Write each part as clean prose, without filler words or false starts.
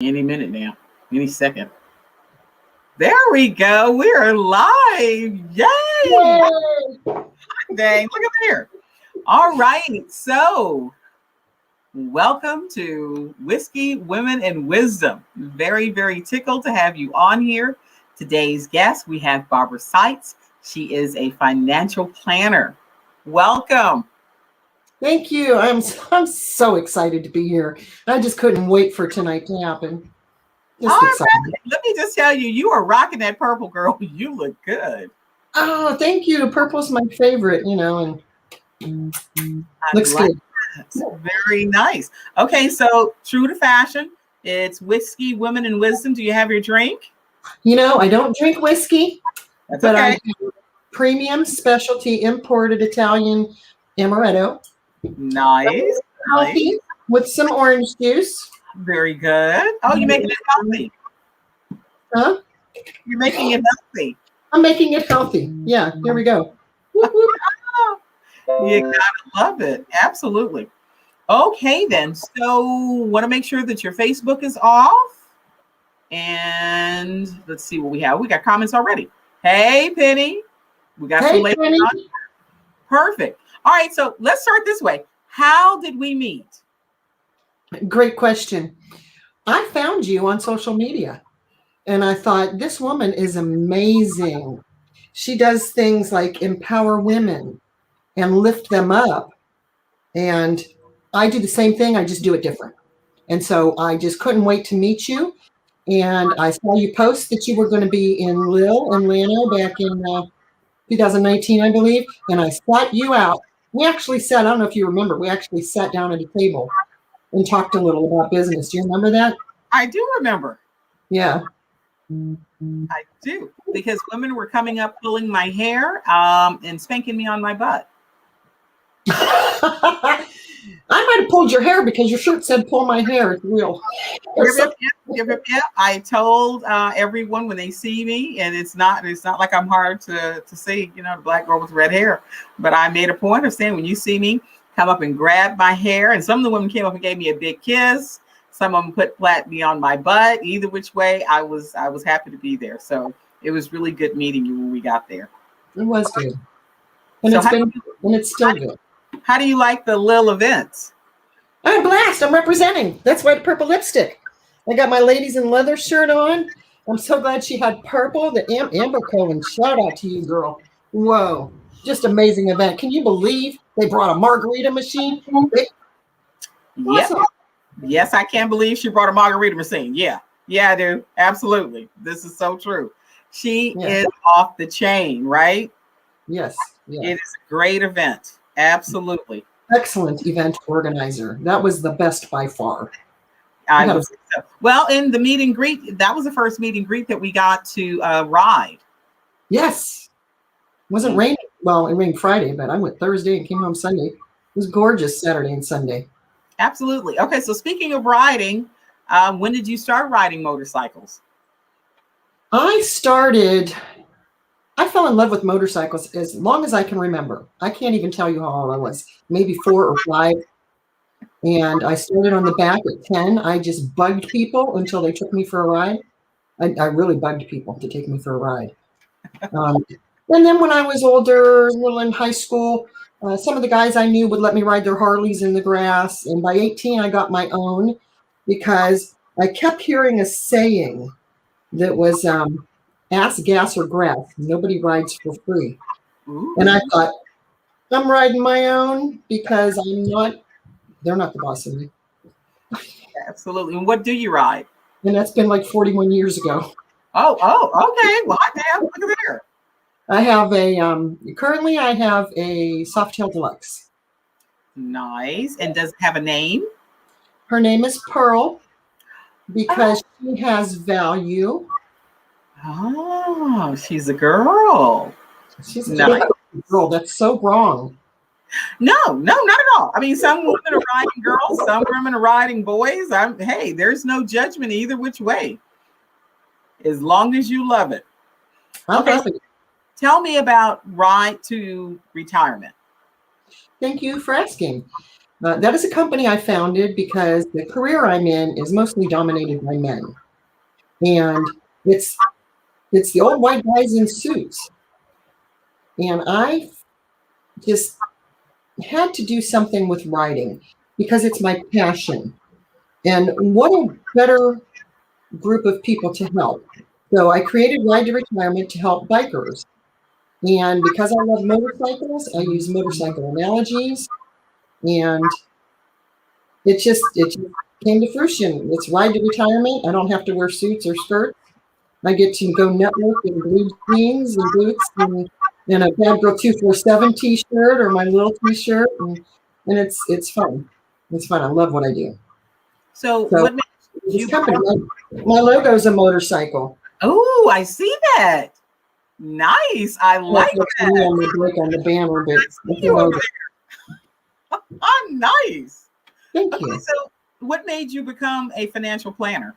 Any minute now, any second. There we go. We are live. Yay! Yay! Dang, look at there. All right. So, welcome to Whiskey, Women, and Wisdom. Very, very tickled to have you on here. Today's guest, we have Barbara Seitz. She is a financial planner. Welcome. Thank you. I'm so excited to be here. I just couldn't wait for tonight to happen. Just All excited. right. Let me just tell you, you are rocking that purple, girl. You look good. Oh, thank you. Purple's my favorite, and looks like good. That. Very nice. Okay, so true to fashion, it's Whiskey, Women, and Wisdom. Do you have your drink? I don't drink whiskey, That's but okay. I do premium specialty imported Italian amaretto. Nice. Healthy with some orange juice. Very good. Oh, you're making it healthy. Huh? You're making it healthy. I'm making it healthy. Yeah, here we go. You gotta love it. Absolutely. Okay, then. So, want to make sure that your Facebook is off. And let's see what we have. We got comments already. Hey, Penny. We got some ladies on. Perfect. All right, so let's start this way. How did we meet? Great question. I found you on social media and I thought, this woman is amazing. She does things like empower women and lift them up. And I do the same thing. I just do it different. And so I just couldn't wait to meet you. And I saw you post that you were going to be in Lille and Lano back in 2019, I believe. And I sought you out. We actually sat, I don't know if you remember, we actually sat down at a table and talked a little about business. Do you remember that? I do remember. Yeah. I do, because women were coming up pulling my hair and spanking me on my butt. I might have pulled your hair because your shirt said pull my hair. It's real. I told everyone when they see me, and it's not like I'm hard to see, the black girl with red hair, but I made a point of saying, when you see me, come up and grab my hair. And some of the women came up and gave me a big kiss. Some of them put me on my butt. Either which way, I was happy to be there. So it was really good meeting you when we got there. It was good. And so it's still good. How do you like the Lille events? I'm blessed. I'm representing. That's why the purple lipstick. I got my ladies in leather shirt on. I'm so glad she had purple. The Amber Cohen, shout out to you, girl. Whoa. Just amazing event. Can you believe they brought a margarita machine? Awesome. Yes, I can't believe she brought a margarita machine. Yeah, I do. Absolutely. This is so true. She is off the chain, right? Yes. It is a great event. Absolutely. Excellent event organizer. That was the best by far. Well, in the meet and greet, that was the first meet and greet that we got to ride. Yes. It wasn't raining. Well, it rained Friday, but I went Thursday and came home Sunday. It was gorgeous Saturday and Sunday. Absolutely. Okay, so speaking of riding, when did you start riding motorcycles? I fell in love with motorcycles as long as I can remember. I can't even tell you how old I was, maybe 4 or 5. And I started on the back at 10. I just bugged people until they took me for a ride. I really bugged people to take me for a ride. And then when I was older, a little in high school, some of the guys I knew would let me ride their Harleys in the grass. And by 18, I got my own because I kept hearing a saying that was ass, gas, or grass. Nobody rides for free. Ooh. And I thought, I'm riding my own because they're not the boss of me. Absolutely. And what do you ride? And that's been like 41 years ago. Oh, okay. Well, look at there. I have currently I have a Softail Deluxe. Nice. And does it have a name? Her name is Pearl because she has value. Oh, she's a girl. She's a girl. That's so wrong. No, not at all. I mean, some women are riding girls, some women are riding boys. Hey, there's no judgment either which way, as long as you love it. Okay, so tell me about Ride to Retirement. Thank you for asking. That is a company I founded because the career I'm in is mostly dominated by men. And it's the old white guys in suits. And I just had to do something with riding because it's my passion. And what a better group of people to help. So I created Ride to Retirement to help bikers. And because I love motorcycles, I use motorcycle analogies. And it just came to fruition. It's Ride to Retirement. I don't have to wear suits or skirts. I get to go network in blue jeans and boots and a Bad Girl 247 t-shirt or my little t-shirt. And it's fun. It's fun. I love what I do. So So what makes this you company, my logo is a motorcycle. Oh, I see that. Nice. I like That's that. me on the break on the banner, but See you over there. Oh, nice. thank Okay, you. so what made you become a financial planner?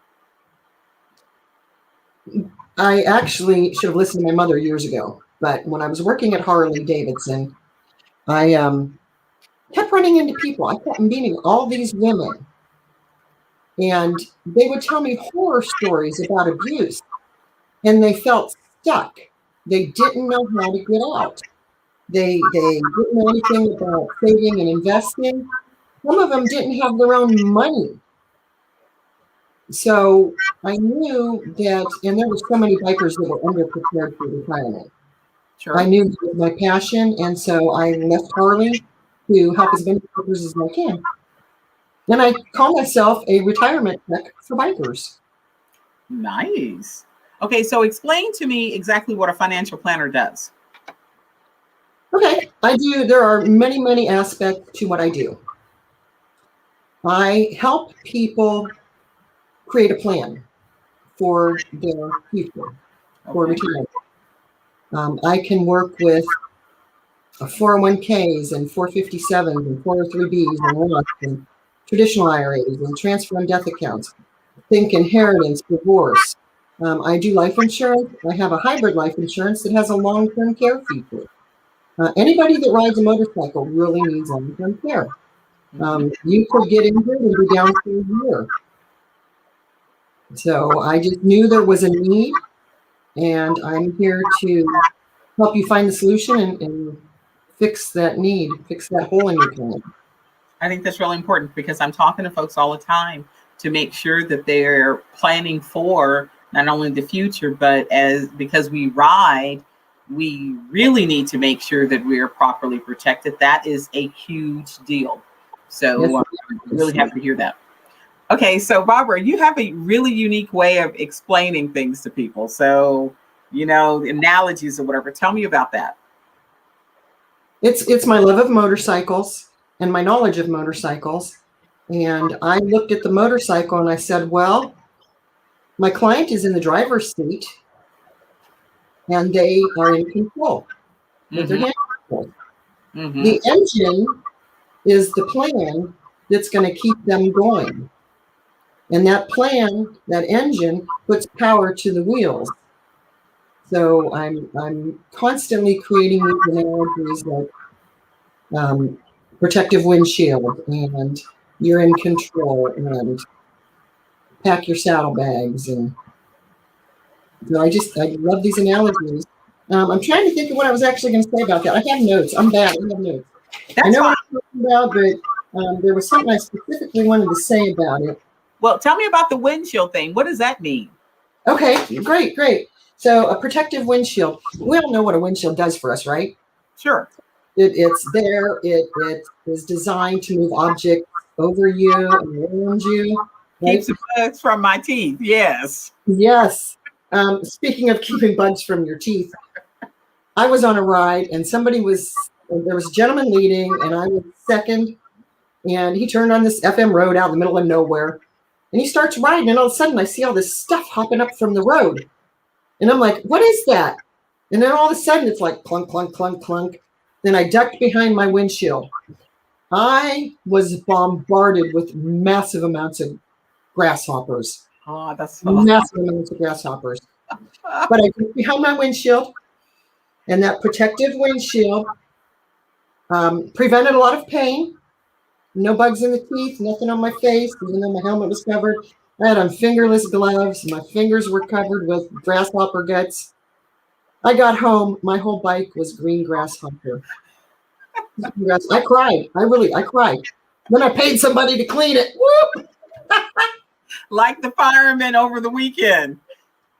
I actually should have listened to my mother years ago, but when I was working at Harley Davidson, I kept running into people. I kept meeting all these women, and they would tell me horror stories about abuse, and they felt stuck. They didn't know how to get out. They didn't know anything about saving and investing. Some of them didn't have their own money. So I knew that, and there were so many bikers that were underprepared for retirement. Sure. I knew it was my passion, and so I left Harley to help as many bikers as I can. Then I call myself a retirement tech for bikers. Nice. Okay, so explain to me exactly what a financial planner does. Okay, there are many, many aspects to what I do. I help people create a plan for their future, for Okay. retirement. I can work with 401ks and 457s and 403bs and Roths and traditional IRAs and transfer and death accounts. Think inheritance, divorce. I do life insurance. I have a hybrid life insurance that has a long-term care feature. Anybody that rides a motorcycle really needs long-term care. You could get injured and be down for a year. So I just knew there was a need, and I'm here to help you find the solution and fix that need, fix that hole in your plan. I think that's really important because I'm talking to folks all the time to make sure that they're planning for not only the future, but because we ride, we really need to make sure that we're properly protected. That is a huge deal. So Yes, I'm really happy to hear that. Okay, so Barbara, you have a really unique way of explaining things to people. So, analogies or whatever. Tell me about that. It's my love of motorcycles and my knowledge of motorcycles. And I looked at the motorcycle and I said, well, my client is in the driver's seat and they are in control with their hand control. The engine is the plan that's going to keep them going. And that plan, that engine, puts power to the wheels. So I'm constantly creating these analogies like protective windshield and you're in control and pack your saddlebags. And so I love these analogies. I'm trying to think of what I was actually going to say about that. I have notes. I'm bad. I have notes. That's I know fine. what I'm talking about, but there was something I specifically wanted to say about it. Well, tell me about the windshield thing. What does that mean? Okay, great. So a protective windshield. We all know what a windshield does for us, right? Sure. It's there. It is designed to move objects over you and around you. Right? Keeps the bugs from my teeth. Yes. Yes. Speaking of keeping bugs from your teeth, I was on a ride and there was a gentleman leading and I was second, and he turned on this FM road out in the middle of nowhere and he starts riding, and all of a sudden I see all this stuff hopping up from the road. And I'm like, what is that? And then all of a sudden it's like clunk, clunk, clunk, clunk. Then I ducked behind my windshield. I was bombarded with massive amounts of grasshoppers. Oh, that's Massive amounts of grasshoppers. But I ducked behind my windshield, and that protective windshield prevented a lot of pain. No bugs in the teeth, nothing on my face, even though my helmet was covered. I had on fingerless gloves. My fingers were covered with grasshopper guts. I got home. My whole bike was green grasshopper. I cried. I cried. Then I paid somebody to clean it. Whoop! Like the firemen over the weekend.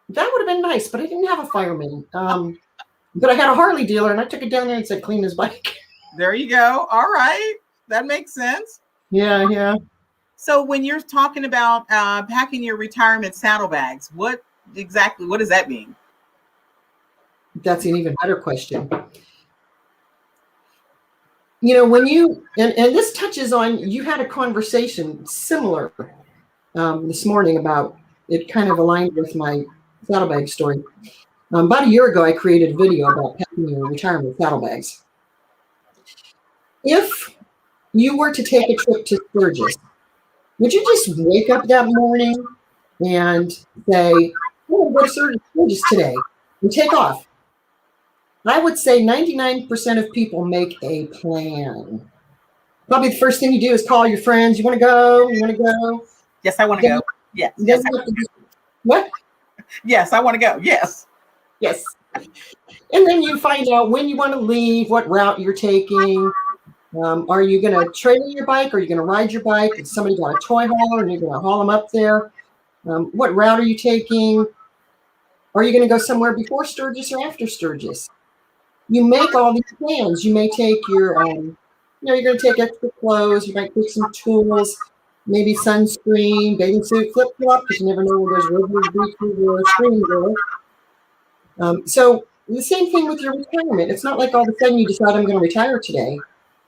That would have been nice, but I didn't have a fireman. But I had a Harley dealer, and I took it down there and said, clean his bike. There you go. All right. That makes sense. Yeah. So when you're talking about packing your retirement saddlebags, what does that mean? That's an even better question. You know, when you, and this touches on, you had a conversation similar this morning about, it kind of aligned with my saddlebag story. About a year ago, I created a video about packing your retirement saddlebags. If you were to take a trip to Sturgis, would you just wake up that morning and say, oh, I'm going to Sturgis today, and take off? I would say 99% of people make a plan. Probably the first thing you do is call your friends. You want to go? You want to go? Yes, I want to go. Yes. What? Yes, I want to go. Yes. Yes. And then you find out when you want to leave, what route you're taking. Are you going to trailer your bike? Are you going to ride your bike? Is somebody got a toy hauler and you're going to haul them up there? What route are you taking? Are you going to go somewhere before Sturgis or after Sturgis? You make all these plans. You may take your, you're going to take extra clothes. You might take some tools, maybe sunscreen, bathing suit, flip-flop, because you never know where there's rivers, beaches, or streams are. So the same thing with your retirement. It's not like all of a sudden you decide I'm going to retire today.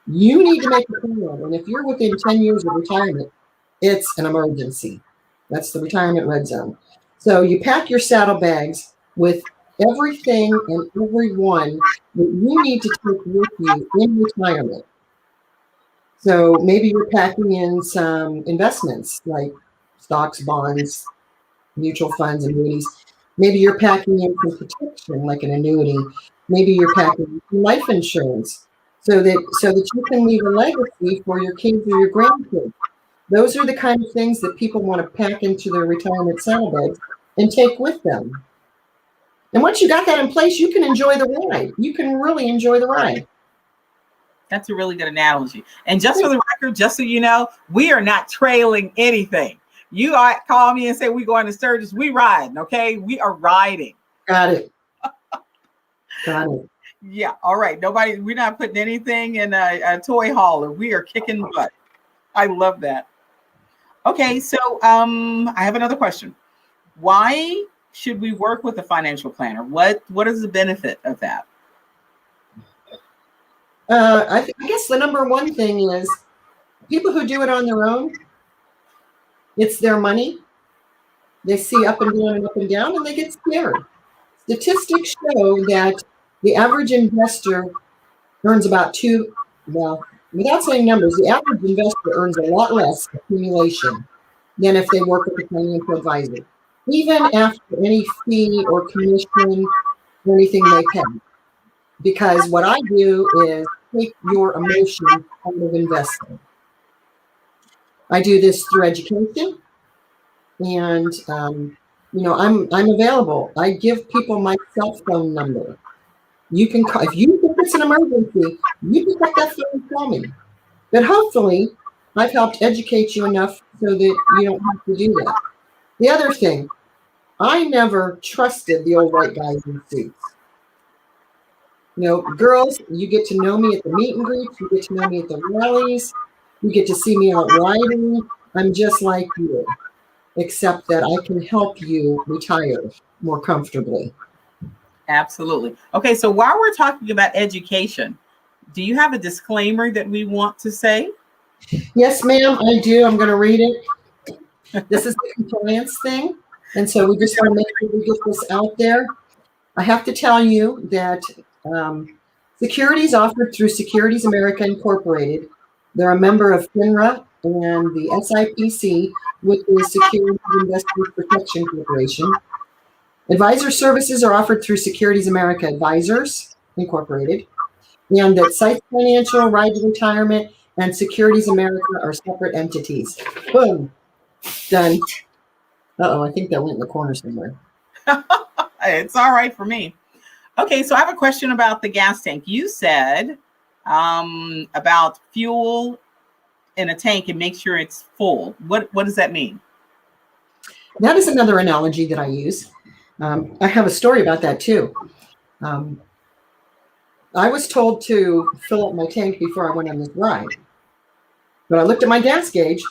You need to make a plan. And if you're within 10 years of retirement, it's an emergency. That's the retirement red zone. So you pack your saddlebags with everything and everyone that you need to take with you in retirement. So maybe you're packing in some investments like stocks, bonds, mutual funds, annuities. Maybe you're packing in some protection like an annuity. Maybe you're packing in life insurance so that you can leave a legacy for your kids or your grandkids. Those are the kind of things that people want to pack into their retirement saddlebags and take with them. And once you got that in place, you can enjoy the ride. You can really enjoy the ride. That's a really good analogy. And just for the record, just so you know, we are not trailing anything. You call me and say we're going to Sturgis. We riding, okay? We are riding. Got it. Got it. Yeah. All right. We're not putting anything in a toy hauler. We are kicking butt. I love that. Okay. So I have another question. Why should we work with a financial planner? What is the benefit of that? I guess the number one thing is people who do it on their own, it's their money. They see up and down, and they get scared. Statistics show that the average investor earns about without saying numbers, the average investor earns a lot less accumulation than if they work with a financial advisor, even after any fee or commission or anything they pay. Because what I do is take your emotion out of investing. I do this through education, and I'm available. I give people my cell phone number. You can call if you think it's an emergency. You can pick that phone and call me. But hopefully, I've helped educate you enough so that you don't have to do that. The other thing, I never trusted the old white guys in suits. Girls, you get to know me at the meet and greets. You get to know me at the rallies. You get to see me out riding. I'm just like you, except that I can help you retire more comfortably. Absolutely. Okay, so while we're talking about education, do you have a disclaimer that we want to say? Yes, ma'am, I do. I'm going to read it. This is the compliance thing. And so we just want to make sure we get this out there. I have to tell you that securities offered through Securities America Incorporated, they're a member of FINRA and the SIPC with the Securities Investors Protection Corporation. Advisor services are offered through Securities America Advisors Incorporated, and that Seitz Financial, Ride to Retirement, and Securities America are separate entities. Boom. Done. Uh-oh, I think that went in the corner somewhere. It's all right for me. Okay, so I have a question about the gas tank. You said about fuel in a tank and make sure it's full. What does that mean? That is another analogy that I use. I have a story about that too. I was told to fill up my tank before I went on this ride. But I looked at my gas gauge.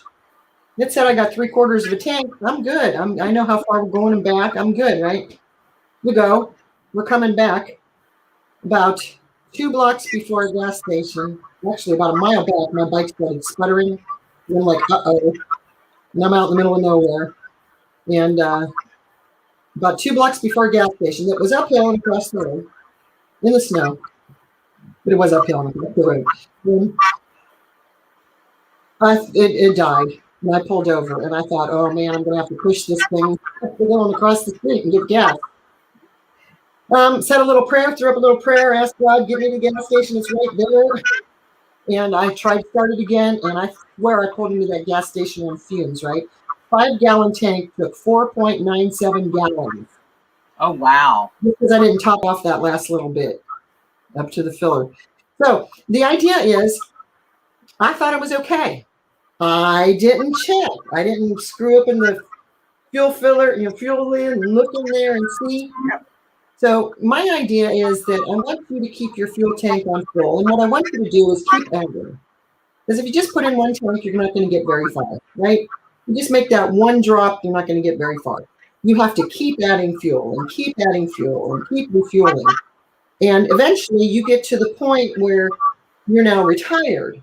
It said I got 3/4 of a tank. I'm good. I know how far we're going and back. I'm good, right? We go. We're coming back. About 2 blocks before a gas station, actually about a mile back, my bike started sputtering. And I'm like, uh-oh. And I'm out in the middle of nowhere. And about 2 blocks before a gas station that was uphill and across the road in the snow. But it was uphill and across the road. And it died. And I pulled over and I thought, oh man, I'm going to have to push this thing going across the street and get gas. Said a little prayer, threw up a little prayer, asked God, get me to the gas station. It's right there. And I tried to start it again. And I swear I pulled into that gas station on fumes, right? 5-gallon tank took 4.97 gallons. Oh, wow. Because I didn't top off that last little bit up to the filler. So the idea is I thought it was okay. I didn't check. I didn't screw up in the fuel filler, fuel in and look in there and see. So my idea is that I want you to keep your fuel tank on full. And what I want you to do is keep adding. Because if you just put in one tank, you're not going to get very far, right? You just make that one drop, you're not going to get very far. You have to keep adding fuel and keep adding fuel and keep refueling. And eventually you get to the point where you're now retired.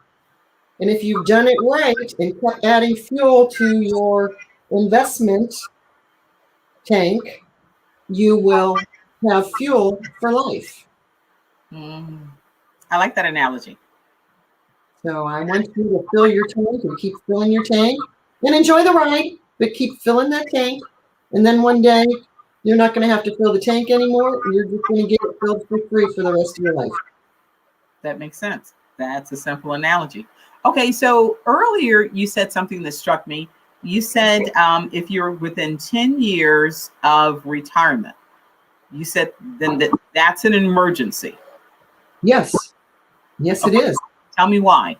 And if you've done it right and kept adding fuel to your investment tank, you will have fuel for life. I like that analogy. So I want you to fill your tank and keep filling your tank and enjoy the ride, but keep filling that tank. And then one day you're not going to have to fill the tank anymore. You're just going to get it filled for free for the rest of your life. That makes sense. That's a simple analogy. Okay, so earlier you said something that struck me. You said if you're within 10 years of retirement, you said then that's an emergency. Yes. Yes, okay. It is. Tell me why.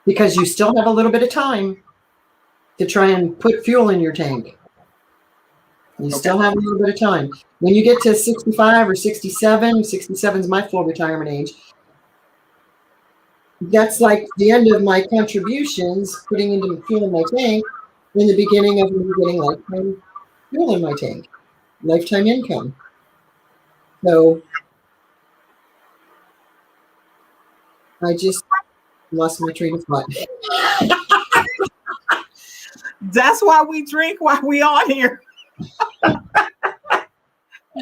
Because you still have a little bit of time to try and put fuel in your tank. You still have a little bit of time. When you get to 65 or 67, 67 is my full retirement age. That's like the end of my contributions, putting into fuel in my tank, in the beginning of me getting lifetime fuel in my tank, lifetime income. So I just lost my train of thought. That's why we drink while we on here.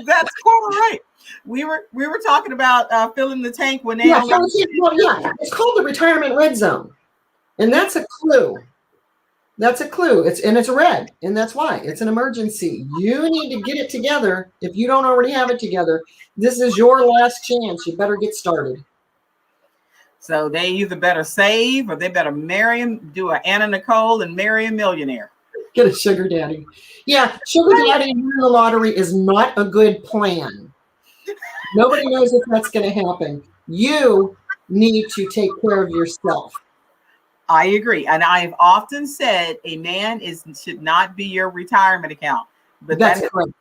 That's quite right. We were talking about filling the tank when they it's called the retirement red zone, and that's a clue. That's a clue. It's red, and that's why it's an emergency. You need to get it together. If you don't already have it together, this is your last chance. You better get started. So they either better save or they better marry him, do an Anna Nicole and marry a millionaire. Get a sugar daddy. Yeah, sugar daddy in the lottery is not a good plan. Nobody knows if that's going to happen. You need to take care of yourself. I agree. And I've often said a man should not be your retirement account. But that's correct.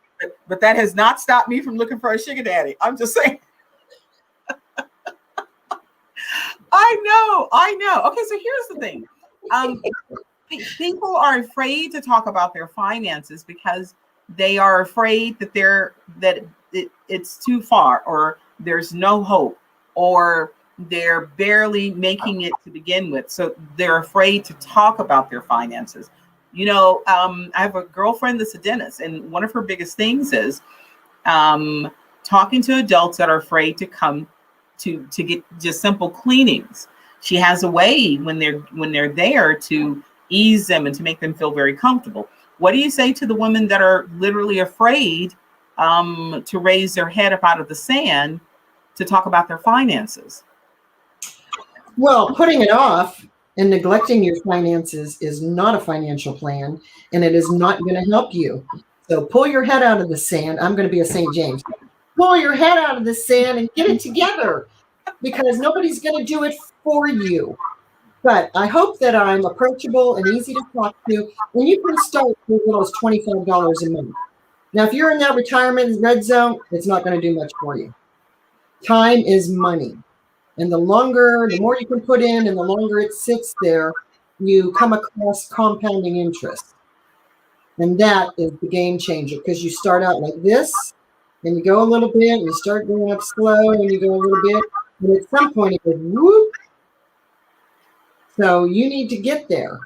But that has not stopped me from looking for a sugar daddy. I'm just saying. I know. Okay, so here's the thing. People are afraid to talk about their finances because they are afraid that it's too far, or there's no hope, or they're barely making it to begin with. So they're afraid to talk about their finances. I have a girlfriend that's a dentist, and one of her biggest things is talking to adults that are afraid to come to get just simple cleanings. She has a way when they're there to ease them and to make them feel very comfortable. What do you say to the women that are literally afraid to raise their head up out of the sand to talk about their finances? Well, putting it off and neglecting your finances is not a financial plan, and it is not going to help you. So pull your head out of the sand. I'm going to be a St. James. Pull your head out of the sand and get it together, because nobody's going to do it for you. But I hope that I'm approachable and easy to talk to, and you can start with as little as $25 a month. Now, if you're in that retirement red zone, it's not going to do much for you. Time is money. And the more you can put in and the longer it sits there, you come across compounding interest. And that is the game changer, because you start out like this, and you go a little bit, and you start going up slow, and you go a little bit, and at some point it goes whoop. So you need to get there.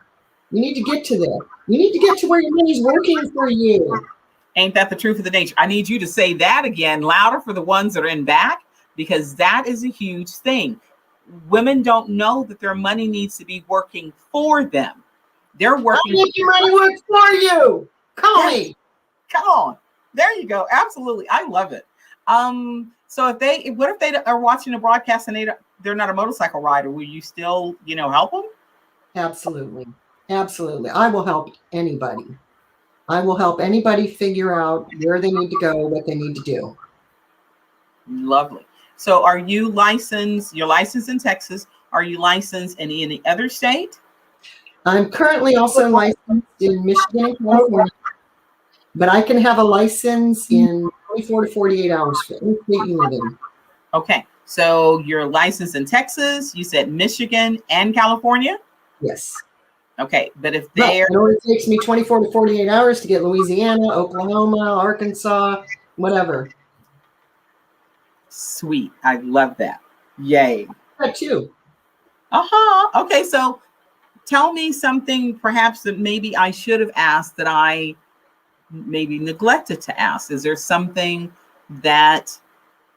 You need to get to there. You need to get to where your money's working for you. Ain't that the truth of the nature? I need you to say that again louder for the ones that are in back, because that is a huge thing. Women don't know that their money needs to be working for them. They're working. I make your money work for you. Call me. Come on. There you go. Absolutely. I love it. So what if they are watching a broadcast and they're not a motorcycle rider? Will you still, help them? Absolutely. Absolutely. I will help anybody. I will help anybody figure out where they need to go, what they need to do. Lovely. So are you licensed? You're licensed in Texas. Are you licensed in any other state? I'm currently also licensed in Michigan and California, but I can have a license in 24 to 48 hours for any state you live in. Okay. So you're licensed in Texas, you said Michigan and California? Yes. Okay. But if it only takes me 24 to 48 hours to get Louisiana, Oklahoma, Arkansas, whatever. Sweet. I love that. Yay. That too. Okay. So tell me something perhaps that maybe I should have asked that I maybe neglected to ask. Is there something that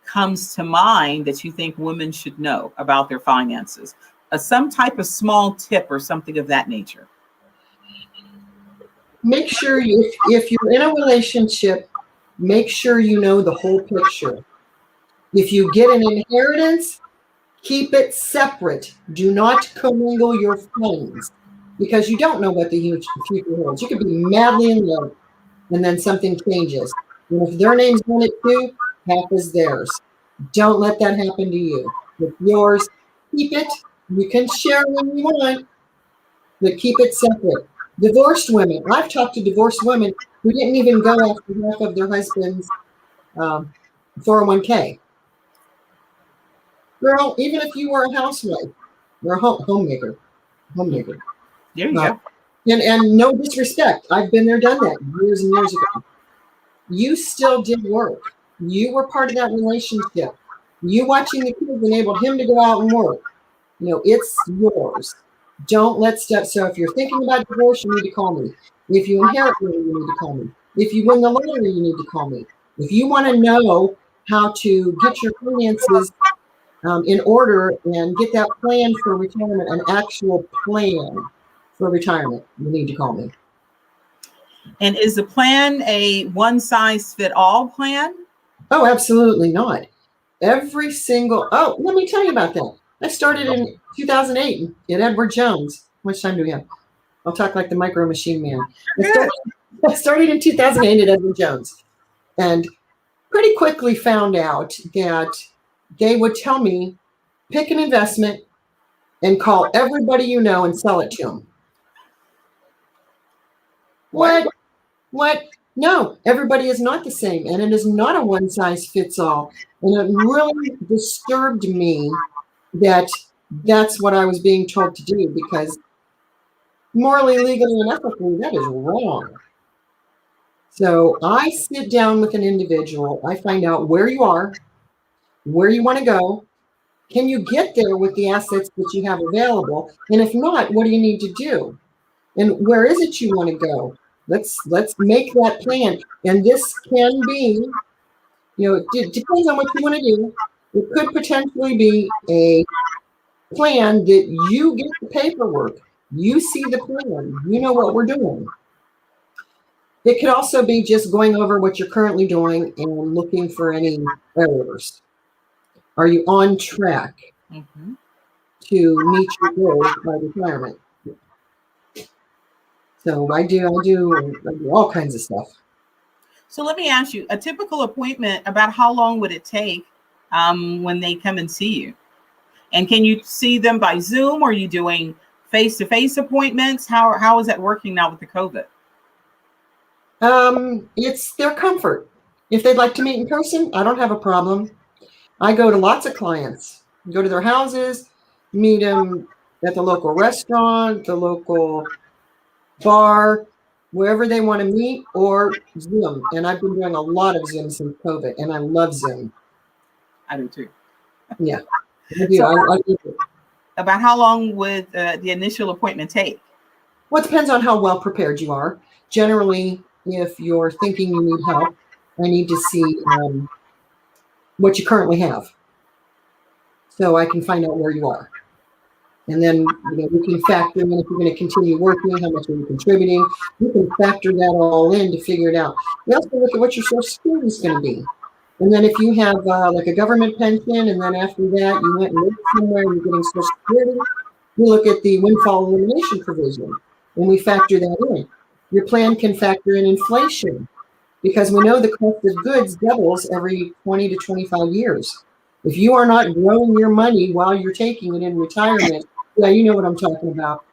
comes to mind that you think women should know about their finances? Some type of small tip or something of that nature. Make sure if you're in a relationship, make sure you know the whole picture. If you get an inheritance, keep it separate. Do not commingle your funds, because you don't know what the future holds. You could be madly in love, and then something changes. And if their name's on it too, half is theirs. Don't let that happen to you. It's yours. Keep it. You can share when you want, but keep it separate. Divorced women. I've talked to divorced women who didn't even go after half of their husband's 401k. Girl, even if you were a housewife, you're a homemaker. There you go. And no disrespect. I've been there, done that years and years ago. You still did work. You were part of that relationship. You watching the kids enabled him to go out and work. It's yours. Don't let stuff. So if you're thinking about divorce, you need to call me. If you inherit money, you need to call me. If you win the lottery, you need to call me. If you want to know how to get your finances in order and get that plan for retirement, an actual plan for retirement, you need to call me. And is the plan a one-size-fit-all plan? Oh, absolutely not. Let me tell you about that. I started in 2008 at Edward Jones. How much time do we have? I'll talk like the Micro Machine Man. I started in 2008 at Edward Jones, and pretty quickly found out that they would tell me, pick an investment and call everybody you know and sell it to them. What? No, everybody is not the same, and it is not a one-size-fits-all. And it really disturbed me that that's what I was being told to do, because morally, legally, and ethically, that is wrong. So I sit down with an individual. I find out where you are, where you want to go. Can you get there with the assets that you have available? And if not, what do you need to do? And where is it you want to go? Let's make that plan. And this can be, it depends on what you want to do. It could potentially be a plan that you get the paperwork. You see the plan. You know what we're doing. It could also be just going over what you're currently doing and looking for any errors. Are you on track to meet your goals by retirement. So I do all kinds of stuff. So let me ask you, a typical appointment, about how long would it take when they come and see you? And can you see them by Zoom, or are you doing face-to-face appointments? How is that working now with the COVID? It's their comfort. If they'd like to meet in person, I don't have a problem. I go to lots of clients, go to their houses, meet them at the local restaurant, the local bar, wherever they want to meet, or Zoom. And I've been doing a lot of Zoom since COVID, and I love Zoom. I do too. Yeah, I do. So I do. about how long would the initial appointment take? Well, it depends on how well prepared you are. Generally, if you're thinking you need help, I need to see what you currently have, so I can find out where you are. And then we can factor in if you're going to continue working, how much are you contributing. You can factor that all in to figure it out. We also look at what your Social Security is going to be. And then if you have like a government pension, and then after that you went and lived somewhere and you're getting Social Security, we look at the windfall elimination provision, and we factor that in. Your plan can factor in inflation, because we know the cost of goods doubles every 20 to 25 years. If you are not growing your money while you're taking it in retirement, yeah, you know what I'm talking about.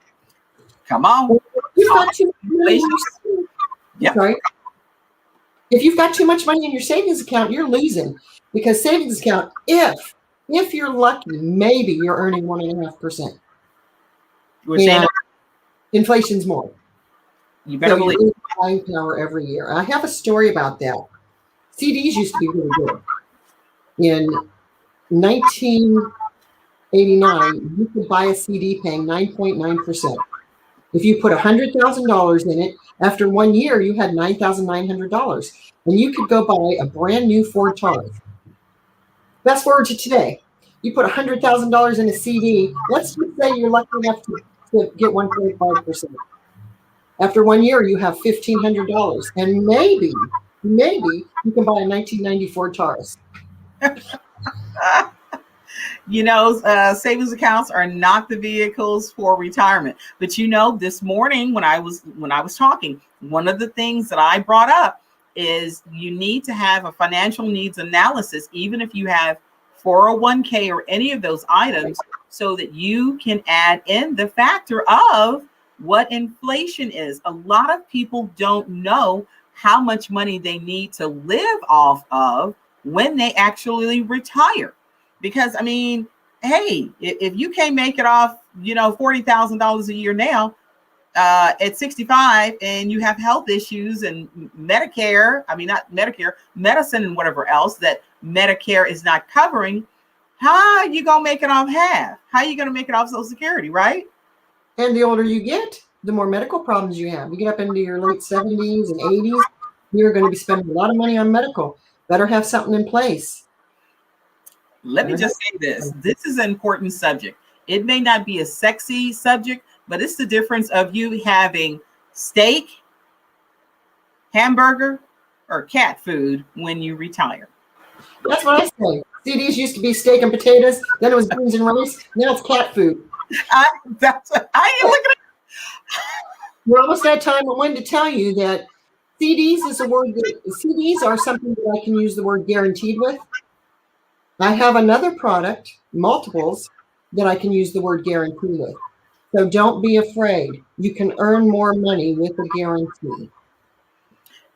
Come on. You've got too much money in your Yep. Sorry. If you've got too much money in your savings account, you're losing, because savings account, if you're lucky, maybe you're earning 1.5%. And inflation's more. You better believe. You lose buying power every year. I have a story about that. CDs used to be really good. In 1989, you could buy a CD paying 9.9%. If you put $100,000 in it, after 1 year, you had $9,900, and you could go buy a brand new Ford Taurus. Fast forward to today, you put $100,000 in a CD. Let's just say you're lucky enough to get 1.5%. After 1 year, you have $1,500, and maybe you can buy a 1994 Taurus. Savings accounts are not the vehicles for retirement. But this morning when I was talking, one of the things that I brought up is you need to have a financial needs analysis, even if you have 401k or any of those items, so that you can add in the factor of what inflation is. A lot of people don't know how much money they need to live off of when they actually retire. Because hey, if you can't make it off, $40,000 a year now, at 65, and you have health issues and medicine and whatever else that Medicare is not covering, how are you going to make it off half? How are you going to make it off Social Security, right? And the older you get, the more medical problems you have. You get up into your late 70s and 80s, you're going to be spending a lot of money on medical. Better have something in place. Let me just say this. This is an important subject. It may not be a sexy subject, but it's the difference of you having steak, hamburger, or cat food when you retire. That's what I say. CDs used to be steak and potatoes, then it was beans and rice, now it's cat food. I ain't looking at. We're almost at time. I wanted to tell you that CDs is a word CDs are something that I can use the word guaranteed with. I have another product, multiples, that I can use the word guarantee with. So don't be afraid. You can earn more money with a guarantee.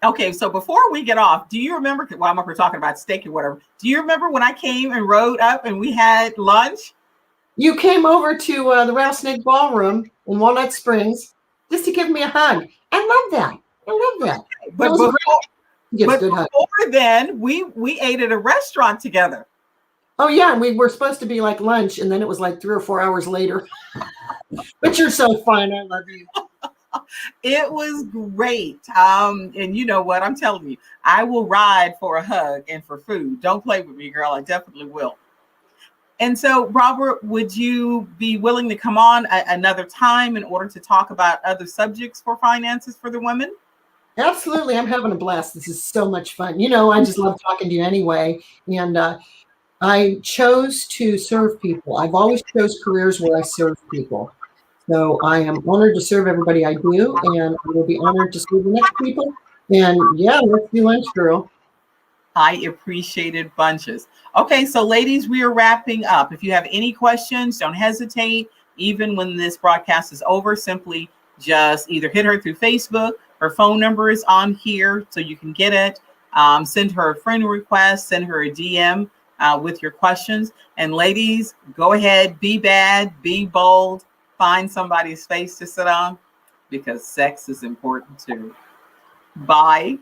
Okay, so before we get off, do you remember, I'm up here talking about steak or whatever, do you remember when I came and rode up and we had lunch? You came over to the Rattlesnake Ballroom in Walnut Springs just to give me a hug. I love that. But before then, we ate at a restaurant together. Oh, yeah, we were supposed to be like lunch, and then it was like 3 or 4 hours later. But you're so fun. I love you. It was great. And you know what? I'm telling you, I will ride for a hug and for food. Don't play with me, girl. I definitely will. And so, Robert, would you be willing to come on another time in order to talk about other subjects for finances for the women? Absolutely. I'm having a blast. This is so much fun. I just love talking to you anyway. And I chose to serve people. I've always chose careers where I serve people. So I am honored to serve everybody I do, and I will be honored to serve the next people. And yeah, let's do lunch, girl. I appreciate it bunches. Okay, so ladies, we are wrapping up. If you have any questions, don't hesitate. Even when this broadcast is over, simply just either hit her through Facebook. Her phone number is on here, so you can get it. Send her a friend request, send her a DM with your questions. And ladies, go ahead, be bad, be bold, find somebody's face to sit on, because sex is important too. Bye.